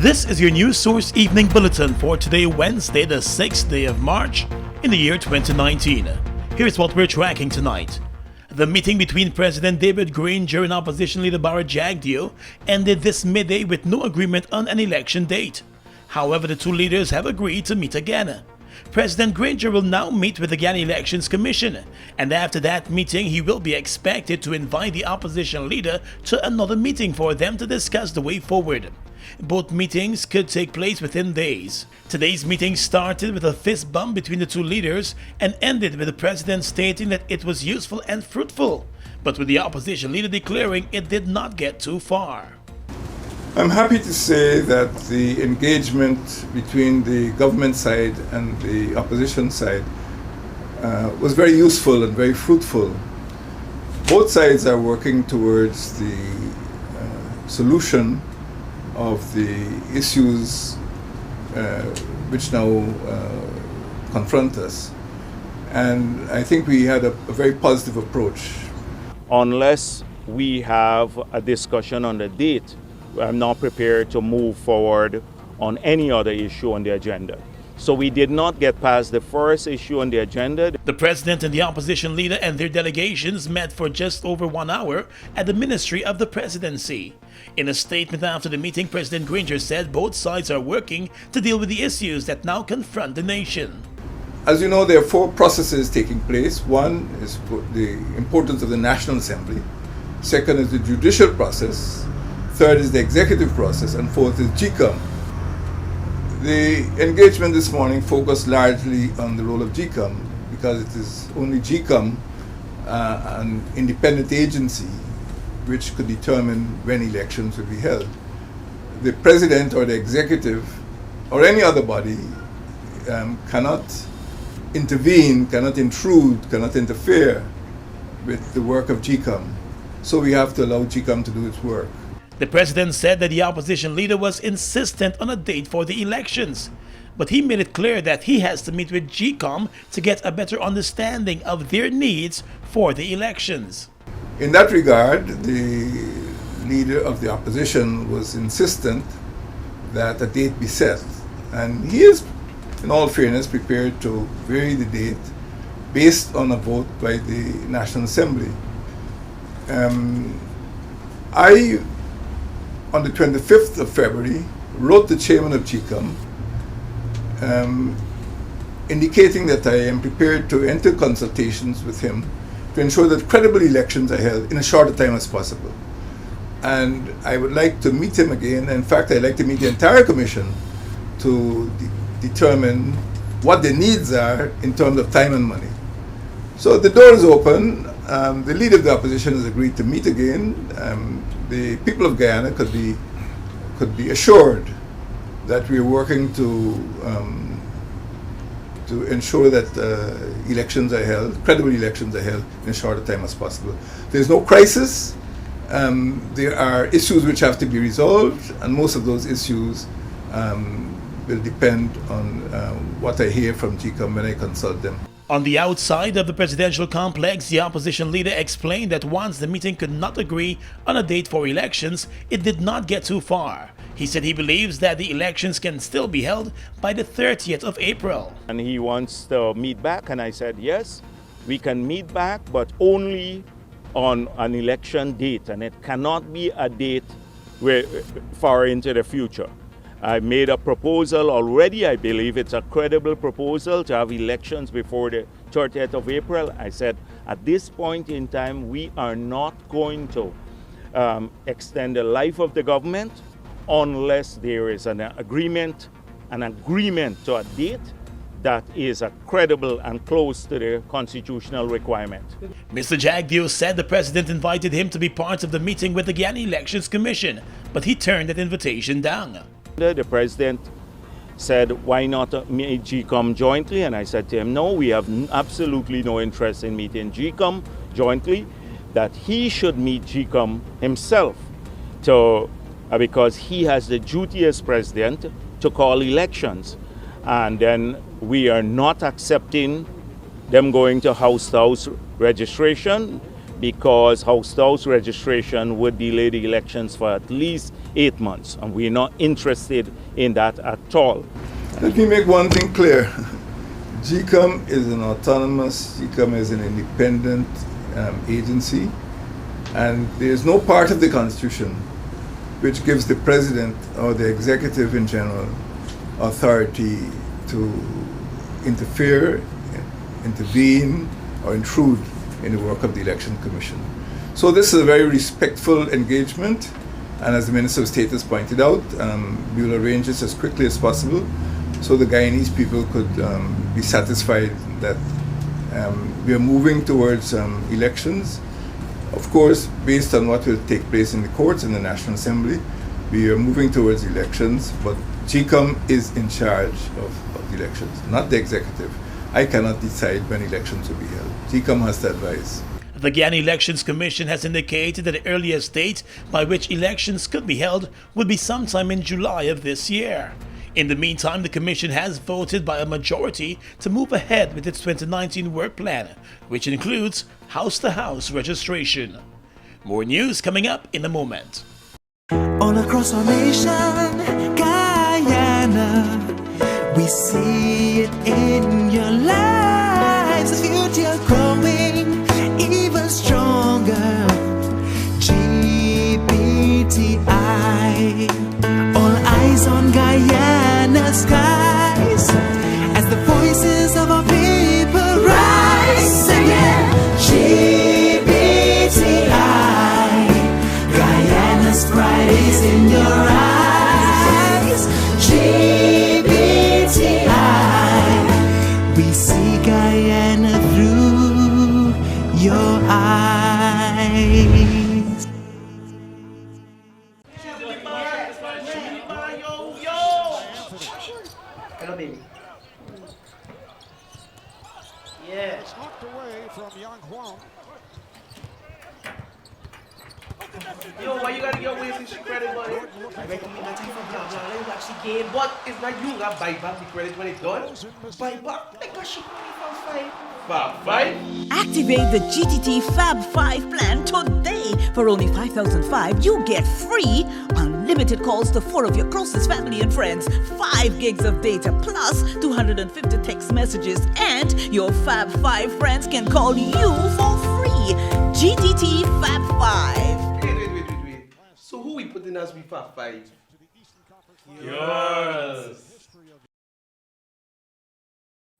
This is your News Source Evening Bulletin for today, Wednesday, the 6th day of March in the year 2019. Here's what we're tracking tonight. The meeting between President David Granger and opposition leader Barra Jagdeo ended this midday with no agreement on an election date. However, the two leaders have agreed to meet again. President Granger will now meet with the Guyana Elections Commission, and after that meeting he will be expected to invite the opposition leader to another meeting for them to discuss the way forward. Both meetings could take place within days. Today's meeting started with a fist bump between the two leaders and ended with the president stating that it was useful and fruitful, but with the opposition leader declaring it did not get too far. I'm happy to say that the engagement between the government side and the opposition side was very useful and very fruitful. Both sides are working towards the solution of the issues which now confront us. And I think we had a very positive approach. Unless we have a discussion on the date, I'm not prepared to move forward on any other issue on the agenda. So we did not get past the first issue on the agenda. The president and the opposition leader and their delegations met for just over 1 hour at the Ministry of the Presidency. In a statement after the meeting, President Granger said both sides are working to deal with the issues that now confront the nation. As you know, there are 4 processes taking place. One is the importance of the National Assembly. Second is the judicial process. Third is the executive process, and fourth is GCOM. The engagement this morning focused largely on the role of GCOM because it is only GCOM, an independent agency, which could determine when elections will be held. The president or the executive or any other body cannot intervene, cannot intrude, cannot interfere with the work of GCOM. So we have to allow GCOM to do its work. The president said that the opposition leader was insistent on a date for the elections, but he made it clear that he has to meet with GCOM to get a better understanding of their needs for the elections. In that regard, the leader of the opposition was insistent that a date be set, and he is, in all fairness, prepared to vary the date based on a vote by the National Assembly. On the 25th of February, wrote the chairman of GCOM indicating that I am prepared to enter consultations with him to ensure that credible elections are held in as short a time as possible. And I would like to meet him again. In fact, I'd like to meet the entire commission to determine what their needs are in terms of time and money. So the door is open. The leader of the opposition has agreed to meet again. The people of Guyana could be assured that we are working to ensure that elections are held, credible elections are held in as short a time as possible. There's no crisis. There are issues which have to be resolved, and most of those issues will depend on what I hear from GCOM when I consult them. On the outside of the presidential complex, the opposition leader explained that once the meeting could not agree on a date for elections, it did not get too far. He said he believes that the elections can still be held by the 30th of April. And he wants to meet back, and I said, yes, we can meet back, but only on an election date, and it cannot be a date far into the future. I made a proposal already. I believe it's a credible proposal to have elections before the 30th of April. I said, at this point in time, we are not going to extend the life of the government unless there is an agreement to a date that is credible and close to the constitutional requirement. Mr. Jagdeo said the president invited him to be part of the meeting with the Guyana Elections Commission, but he turned that invitation down. The president said, why not meet GCOM jointly? And I said to him, no, we have absolutely no interest in meeting GCOM jointly, that he should meet GCOM himself because he has the duty as president to call elections. And then we are not accepting them going to house-to-house registration. because house-to-house registration would delay the elections for at least 8 months, and we're not interested in that at all. Let me make one thing clear. GCOM is an autonomous, GCOM is an independent agency, and there is no part of the Constitution which gives the President or the executive in general authority to interfere, intervene, or intrude in the work of the Election Commission. So this is a very respectful engagement, and as the Minister of State has pointed out, we will arrange this as quickly as possible so the Guyanese people could be satisfied that we are moving towards elections. Of course, based on what will take place in the courts and the National Assembly, we are moving towards elections, but GCOM is in charge of the elections, not the executive. I cannot decide when elections will be held. GCOM has to advise. The Guyana Elections Commission has indicated that the earliest date by which elections could be held would be sometime in July of this year. In the meantime, the Commission has voted by a majority to move ahead with its 2019 work plan, which includes house-to-house registration. More news coming up in a moment. All across our nation, Guyana, we see it in your lives. The future growing even stronger. GBTI, all eyes on Guyana's skies as the voices of our people rise again. GBTI, Guyana's pride is in your eyes. GBTI, we see Guyana through your eyes. Hello, baby. Yeah. It's knocked away from Yang Huang. Yo, why you gotta get away from the credit, buddy? I recommend that you from blah blah. Let me watch the game, but it's not you that buy back the credit when it's done. Buy back. Like a shit from Fab 5. Activate the GTT Fab 5 plan today. For only 5,005, you get free unlimited calls to 4 of your closest family and friends, 5 gigs of data plus 250 text messages, and your Fab 5 friends can call you for free. GTT Fab 5. Wait. So who we putting as we Fab 5? Yours.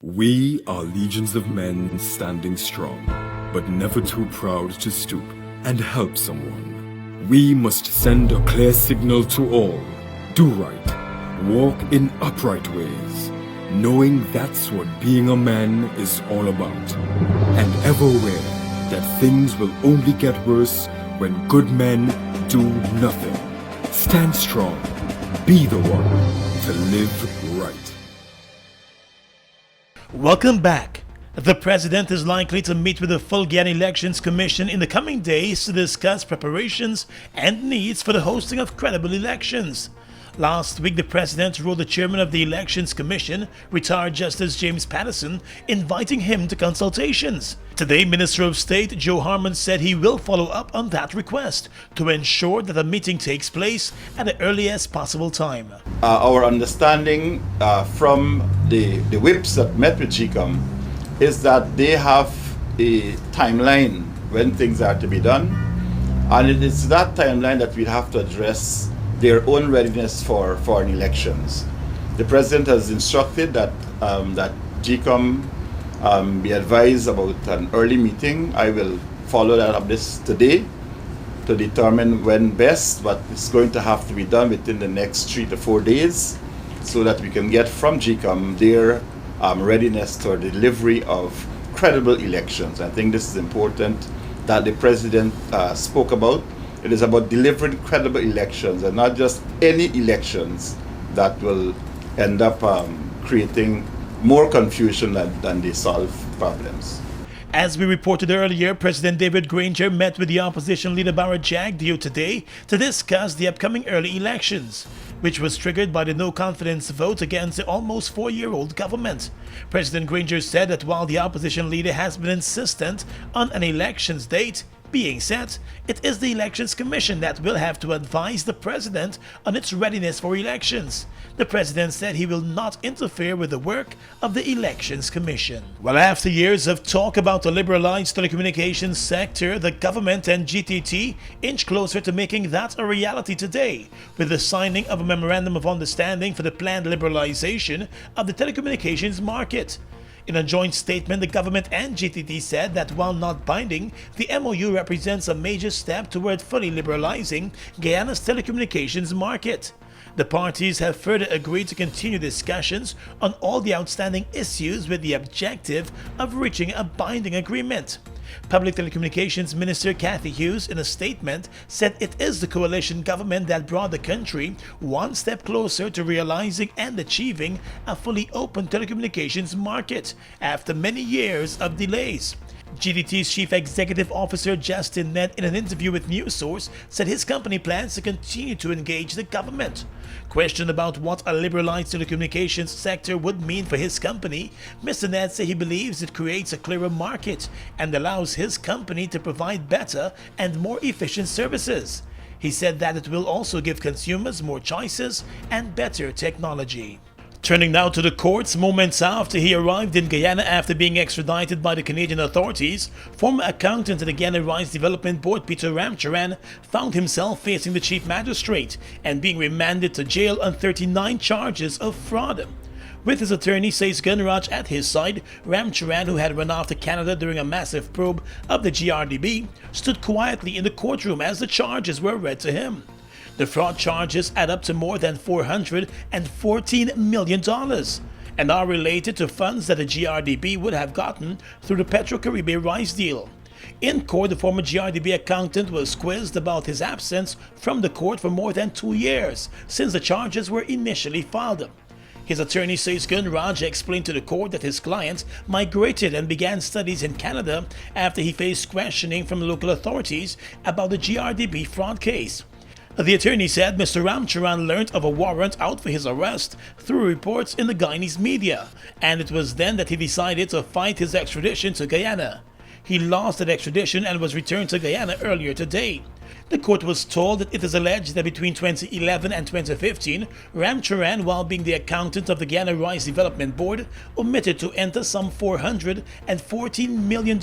We are legions of men standing strong, but never too proud to stoop and help someone. We must send a clear signal to all. Do right, walk in upright ways, knowing that's what being a man is all about. And ever aware that things will only get worse when good men do nothing. Stand strong, be the one to live right. Welcome back. The President is likely to meet with the full Guyana Elections Commission in the coming days to discuss preparations and needs for the hosting of credible elections. Last week, the President wrote the Chairman of the Elections Commission, retired Justice James Patterson, inviting him to consultations. Today, Minister of State Joe Harmon said he will follow up on that request to ensure that the meeting takes place at the earliest possible time. Our understanding from the whips that met with GCOM is that they have a timeline when things are to be done, and it is that timeline that we have to address their own readiness for foreign elections. The President has instructed that that GCOM be advised about an early meeting. I will follow that up this today to determine when best, but it's going to have to be done within the next 3 to 4 days so that we can get from GCOM their readiness for delivery of credible elections. I think this is important that the President spoke about. It is about delivering credible elections and not just any elections that will end up creating more confusion than they solve problems. As we reported earlier, President David Granger met with the opposition leader Barra Jagdeo today to discuss the upcoming early elections, which was triggered by the no-confidence vote against the almost 4-year-old government. President Granger said that while the opposition leader has been insistent on an elections date being said, it is the Elections Commission that will have to advise the president on its readiness for elections. The president said he will not interfere with the work of the Elections Commission. Well, after years of talk about the liberalized telecommunications sector, the government and GTT inch closer to making that a reality today, with the signing of a memorandum of understanding for the planned liberalization of the telecommunications market. In a joint statement, the government and GTT said that while not binding, the MOU represents a major step toward fully liberalizing Guyana's telecommunications market. The parties have further agreed to continue discussions on all the outstanding issues with the objective of reaching a binding agreement. Public Telecommunications Minister Cathy Hughes, in a statement, said it is the coalition government that brought the country one step closer to realizing and achieving a fully open telecommunications market after many years of delays. GTT's Chief Executive Officer Justin Ned, in an interview with NewsSource, said his company plans to continue to engage the government. Questioned about what a liberalized telecommunications sector would mean for his company, Mr. Ned said he believes it creates a clearer market and allows his company to provide better and more efficient services. He said that it will also give consumers more choices and better technology. Turning now to the courts, moments after he arrived in Guyana after being extradited by the Canadian authorities, former accountant at the Guyana Rice Development Board Peter Ramcharan found himself facing the chief magistrate and being remanded to jail on 39 charges of fraud. With his attorney Sais Gunraj at his side, Ramcharan, who had run off to Canada during a massive probe of the GRDB, stood quietly in the courtroom as the charges were read to him. The fraud charges add up to more than $414 million and are related to funds that the GRDB would have gotten through the Petro-Caribe rice deal. In court, the former GRDB accountant was quizzed about his absence from the court for more than 2 years since the charges were initially filed. His attorney Sais Gunraj explained to the court that his client migrated and began studies in Canada after he faced questioning from local authorities about the GRDB fraud case. The attorney said Mr. Ramcharan learned of a warrant out for his arrest through reports in the Guyanese media, and it was then that he decided to fight his extradition to Guyana. He lost that extradition and was returned to Guyana earlier today. The court was told that it is alleged that between 2011 and 2015, Ramcharan, while being the accountant of the Guyana Rice Development Board, omitted to enter some $414 million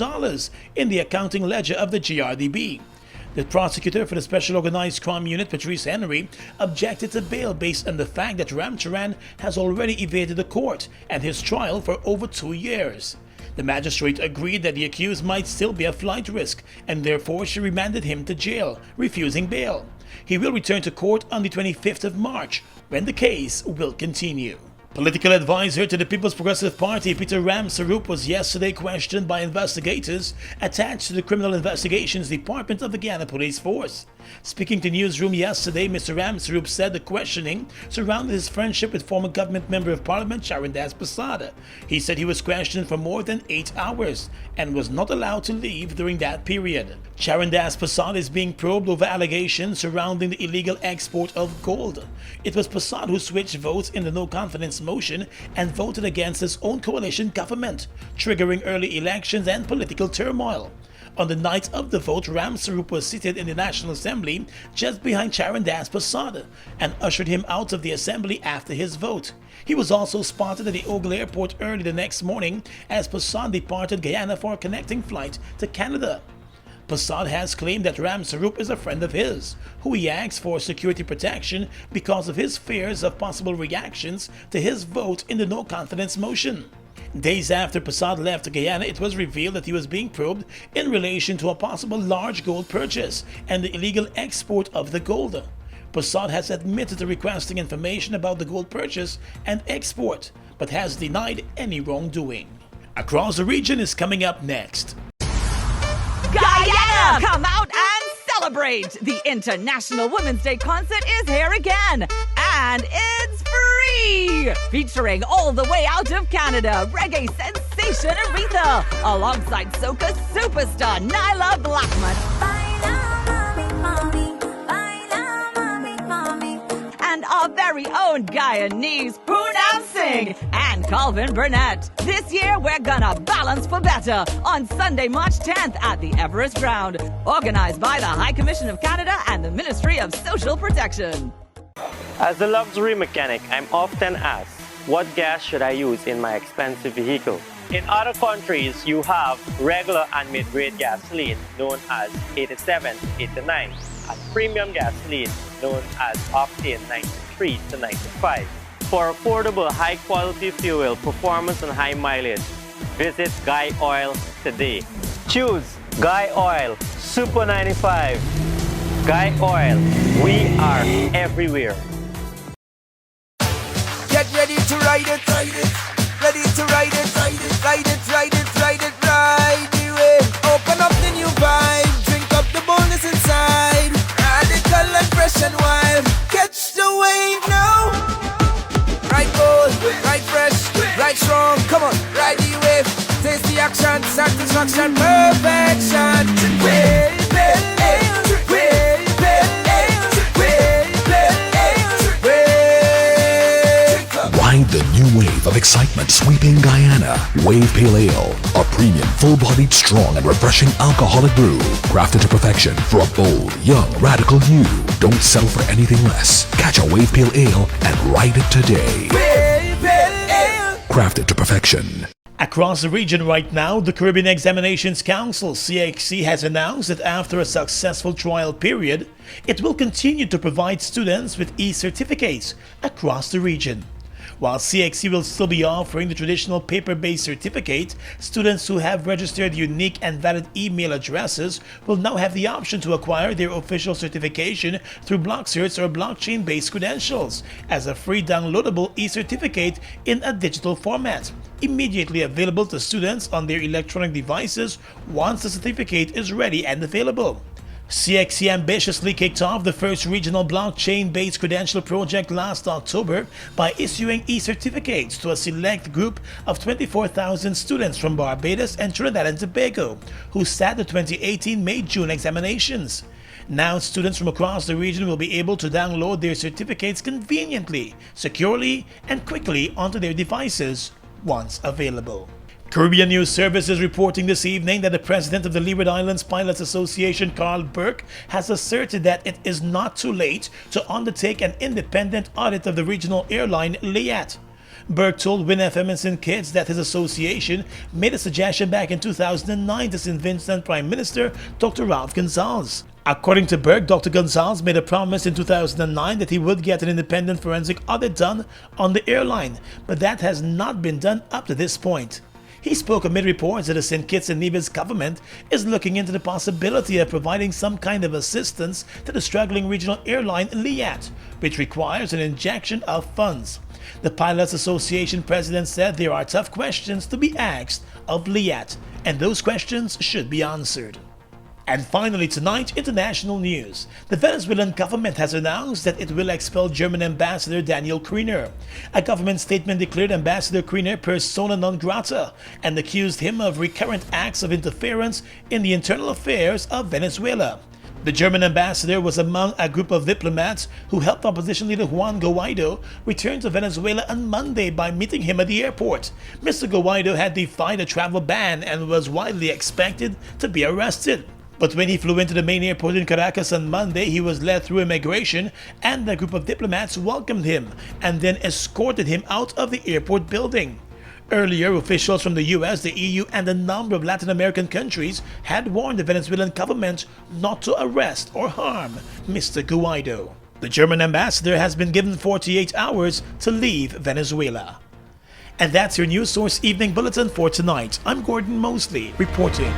in the accounting ledger of the GRDB. The prosecutor for the Special Organized Crime Unit, Patrice Henry, objected to bail based on the fact that Ramcharan has already evaded the court and his trial for over 2 years. The magistrate agreed that the accused might still be a flight risk, and therefore she remanded him to jail, refusing bail. He will return to court on the 25th of March, when the case will continue. Political advisor to the People's Progressive Party, Peter Ramsarup, was yesterday questioned by investigators attached to the Criminal Investigations Department of the Guyana Police Force. Speaking to Newsroom yesterday, Mr. Ramsarup said the questioning surrounded his friendship with former government member of parliament Charandas Pasada. He said he was questioned for more than 8 hours and was not allowed to leave during that period. Charandas Pasada is being probed over allegations surrounding the illegal export of gold. It was Pasada who switched votes in the no-confidence motion and voted against his own coalition government, triggering early elections and political turmoil. On the night of the vote, Ramsarup was seated in the National Assembly just behind Charandas Pasada and ushered him out of the assembly after his vote. He was also spotted at the Ogle Airport early the next morning as Pasada departed Guyana for a connecting flight to Canada. Pasada has claimed that Ramsarup is a friend of his, who he asked for security protection because of his fears of possible reactions to his vote in the no-confidence motion. Days after Pasada left Guyana, it was revealed that he was being probed in relation to a possible large gold purchase and the illegal export of the gold. Pasada has admitted to requesting information about the gold purchase and export, but has denied any wrongdoing. Across the Region is coming up next. Guyana! Come out and celebrate! The International Women's Day concert is here again, and it's free! Featuring all the way out of Canada, reggae sensation Aretha, alongside soca superstar Nyla Blackman. And our very own Guyanese Poonam Singh and Calvin Burnett. This year, we're gonna balance for better on Sunday, March 10th at the Everest Ground, organized by the High Commission of Canada and the Ministry of Social Protection. As a luxury mechanic, I'm often asked, what gas should I use in my expensive vehicle? In other countries, you have regular and mid-grade gasoline known as 87, 89, and premium gasoline known as octane 93 to 95. For affordable, high-quality fuel, performance and high mileage, visit Guy Oil today. Choose Guy Oil Super 95. Guy Oil, we are everywhere. Get ready to ride it, ready to ride it, ride it, ride it, ride it, ride it, ride the wave. Open up the new vibe, drink up the boldness inside. Radical and fresh and wild, catch the wave now. Ride bold, ride fresh, ride strong, come on, ride the wave. Taste the action, satisfaction, perfection. Wave, wave, wave, wave. Ride the new wave of excitement sweeping Guyana. Wave Pale Ale, a premium, full-bodied, strong and refreshing alcoholic brew, crafted to perfection for a bold, young, radical you. Don't settle for anything less. Catch a Wave Pale Ale and ride it today. Wave Pale Ale. Crafted to perfection. Across the region right now, the Caribbean Examinations Council, CXC, has announced that after a successful trial period, it will continue to provide students with e-certificates across the region. While CXC will still be offering the traditional paper-based certificate, students who have registered unique and valid email addresses will now have the option to acquire their official certification through BlockCerts or blockchain-based credentials as a free downloadable e-certificate in a digital format, immediately available to students on their electronic devices once the certificate is ready and available. CXC ambitiously kicked off the first regional blockchain-based credential project last October by issuing e-certificates to a select group of 24,000 students from Barbados and Trinidad and Tobago who sat the 2018 May-June examinations. Now students from across the region will be able to download their certificates conveniently, securely, and quickly onto their devices once available. Caribbean News Service is reporting this evening that the president of the Leeward Islands Pilots Association, Carl Burke, has asserted that it is not too late to undertake an independent audit of the regional airline LIAT. Burke told Win FM and St. Kitts that his association made a suggestion back in 2009 to St. Vincent Prime Minister Dr. Ralph Gonsalves. According to Burke, Dr. Gonsalves made a promise in 2009 that he would get an independent forensic audit done on the airline, but that has not been done up to this point. He spoke amid reports that the St. Kitts and Nevis government is looking into the possibility of providing some kind of assistance to the struggling regional airline LIAT, which requires an injection of funds. The Pilots Association president said there are tough questions to be asked of LIAT, and those questions should be answered. And finally tonight, international news. The Venezuelan government has announced that it will expel German Ambassador Daniel Kriener. A government statement declared Ambassador Kriener persona non grata and accused him of recurrent acts of interference in the internal affairs of Venezuela. The German ambassador was among a group of diplomats who helped opposition leader Juan Guaido return to Venezuela on Monday by meeting him at the airport. Mr. Guaido had defied a travel ban and was widely expected to be arrested. But when he flew into the main airport in Caracas on Monday, he was led through immigration and a group of diplomats welcomed him and then escorted him out of the airport building. Earlier, officials from the US, the EU, and a number of Latin American countries had warned the Venezuelan government not to arrest or harm Mr. Guaido. The German ambassador has been given 48 hours to leave Venezuela. And that's your News Source Evening Bulletin for tonight. I'm Gordon Mosley reporting.